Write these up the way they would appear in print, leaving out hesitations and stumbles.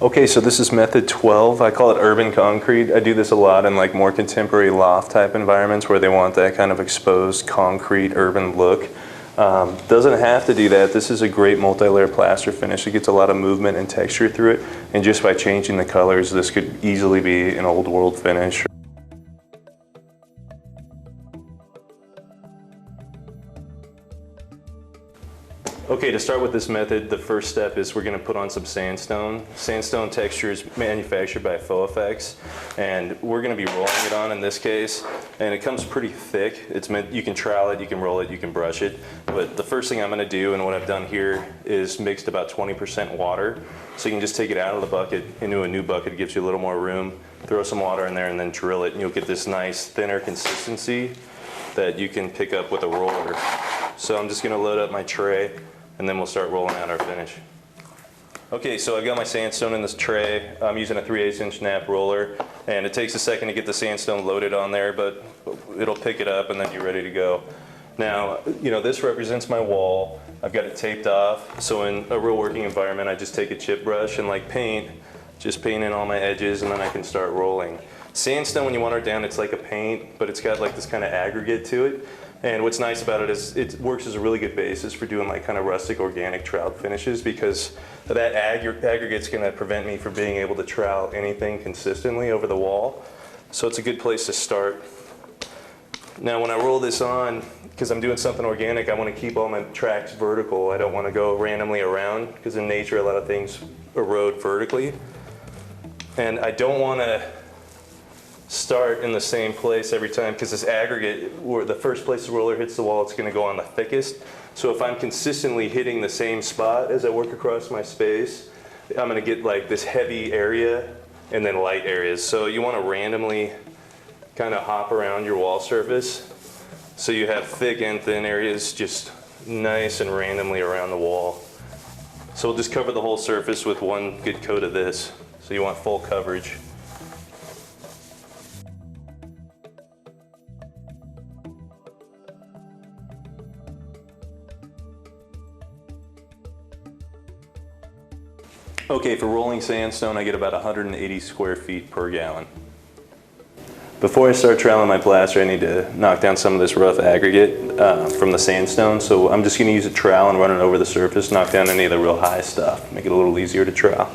Okay, so this is method 12. I call it urban concrete. I do this a lot in like more contemporary loft type environments where they want that kind of exposed concrete urban look. Doesn't have to do that. This is a great multi-layer plaster finish. It gets a lot of movement and texture through it. And just by changing the colors, this could easily be an old world finish. Okay, to start with this method, the first step is we're going to put on some sandstone. Sandstone texture is manufactured by Faux, and we're going to be rolling it on in this case, and it comes pretty thick. It's meant, you can trowel it, you can roll it, you can brush it, but the first thing I'm going to do, and what I've done here, is mixed about 20% water, so you can just take it out of the bucket into a new bucket. It gives you a little more room, throw some water in there, and then drill it, and you'll get this nice thinner consistency that you can pick up with a roller. So I'm just going to load up my tray, and then we'll start rolling out our finish. Okay, so I've got my sandstone in this tray. I'm using a 3/8 inch nap roller, and it takes a second to get the sandstone loaded on there, but it'll pick it up and then you're ready to go. Now, you know, this represents my wall. I've got it taped off, so in a real working environment, I just take a chip brush and like paint, just paint in all my edges, and then I can start rolling. Sandstone, when you water it down, it's like a paint, but it's got like this kind of aggregate to it. And what's nice about it is it works as a really good basis for doing like kind of rustic organic troweled finishes, because that aggregate's going to prevent me from being able to trowel anything consistently over the wall. So it's a good place to start. Now when I roll this on, because I'm doing something organic, I want to keep all my tracks vertical. I don't want to go randomly around, because in nature a lot of things erode vertically. And I don't want to start in the same place every time, because this aggregate, where the first place the roller hits the wall, it's going to go on the thickest. So if I'm consistently hitting the same spot as I work across my space, I'm going to get like this heavy area and then light areas. So you want to randomly kind of hop around your wall surface, so you have thick and thin areas just nice and randomly around the wall. So we'll just cover the whole surface with one good coat of this. So you want full coverage. Okay, for rolling sandstone, I get about 180 square feet per gallon. Before I start troweling my plaster, I need to knock down some of this rough aggregate from the sandstone. So I'm just going to use a trowel and run it over the surface, knock down any of the real high stuff, make it a little easier to trowel.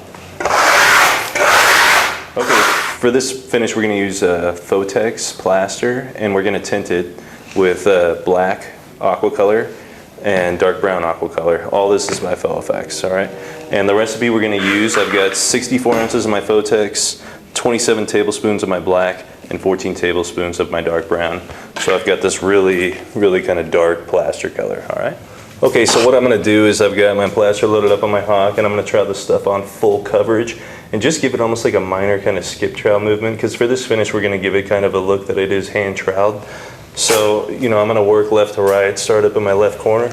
Okay, for this finish, we're going to use Faux plaster, and we're going to tint it with black aqua color and dark brown aqua color. All this is by Faux, all right? And the recipe we're going to use, I've got 64 ounces of my Faux, 27 tablespoons of my black, and 14 tablespoons of my dark brown. So I've got this really kind of dark plaster color, all right? Okay, so what I'm going to do is I've got my plaster loaded up on my hock, and I'm going to trowel this stuff on full coverage and just give it almost like a minor kind of skip trowel movement, because for this finish we're going to give it kind of a look that it is hand troweled. So, you know, I'm going to work left to right, start up in my left corner.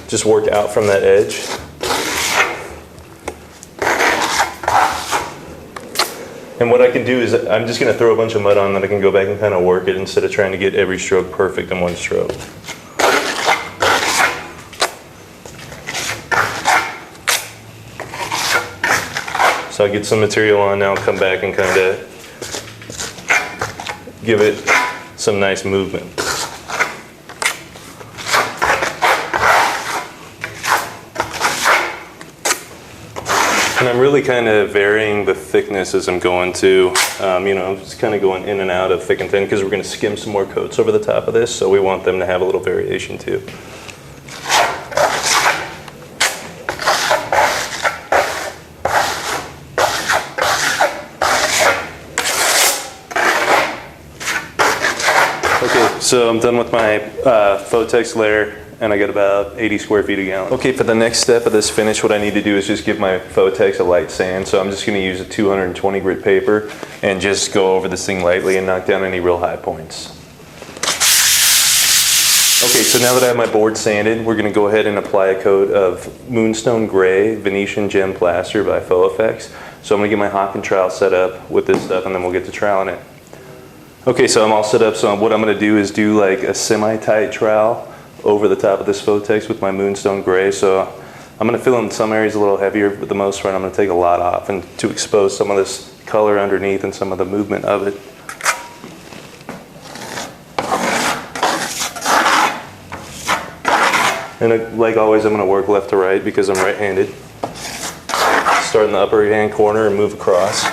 Just work out from that edge. And what I can do is I'm just going to throw a bunch of mud on that I can go back and kind of work it instead of trying to get every stroke perfect in one stroke. So I get some material on now, come back and kind of give it some nice movement. And I'm really kind of varying the thickness as I'm going to, you know, I'm just kind of going in and out of thick and thin, because we're going to skim some more coats over the top of this, so we want them to have a little variation too. Okay, so I'm done with my Faux layer, and I get about 80 square feet a gallon. Okay, for the next step of this finish, what I need to do is just give my Faux a light sand. So I'm just going to use a 220 grit paper and just go over this thing lightly and knock down any real high points. Okay, so now that I have my board sanded, we're going to go ahead and apply a coat of Moonstone Gray Venetian-Plaster by Faux. So I'm going to get my hock and trowel set up with this stuff, and then we'll get to troweling it. Okay, so I'm all set up. So what I'm going to do is do like a semi-tight trowel over the top of this Faux with my Moonstone Gray. So I'm going to fill in some areas a little heavier, but the most part I'm going to take a lot off and to expose some of this color underneath and some of the movement of it. And like always, I'm going to work left to right because I'm right-handed. Start in the upper hand corner and move across.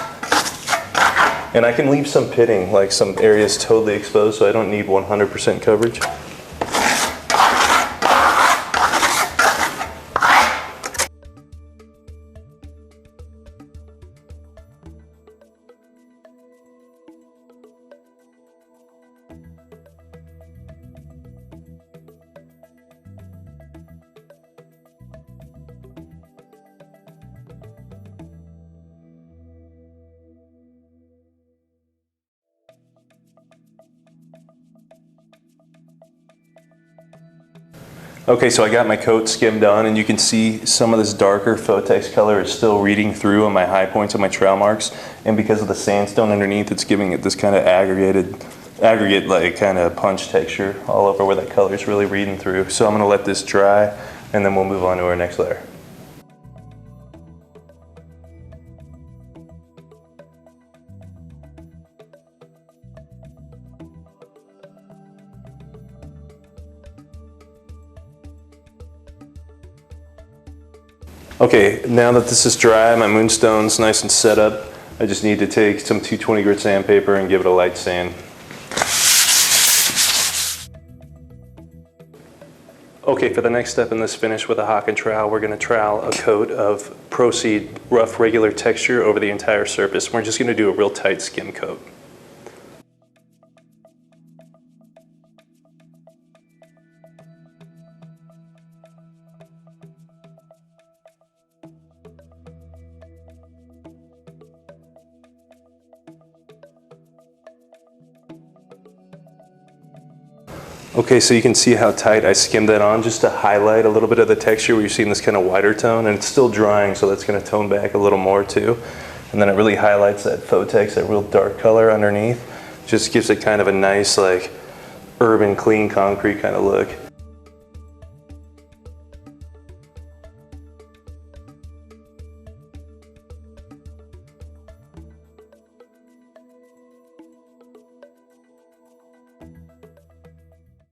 And I can leave some pitting, like some areas totally exposed, so I don't need 100% coverage. Okay, so I got my coat skimmed on, and you can see some of this darker faux text color is still reading through on my high points and my trowel marks, and because of the sandstone underneath, it's giving it this kind of aggregate like kind of punch texture all over where that color is really reading through. So I'm going to let this dry, and then we'll move on to our next layer. Okay, now that this is dry, my moonstone's nice and set up, I just need to take some 220 grit sandpaper and give it a light sand. Okay, for the next step in this finish with a hock and trowel, we're going to trowel a coat of Proceed rough regular texture over the entire surface. We're just going to do a real tight skim coat. Okay, so you can see how tight I skimmed that on just to highlight a little bit of the texture where you're seeing this kind of whiter tone, and it's still drying, so that's going to tone back a little more too. And then it really highlights that faux text, that real dark color underneath. Just gives it kind of a nice like urban clean concrete kind of look.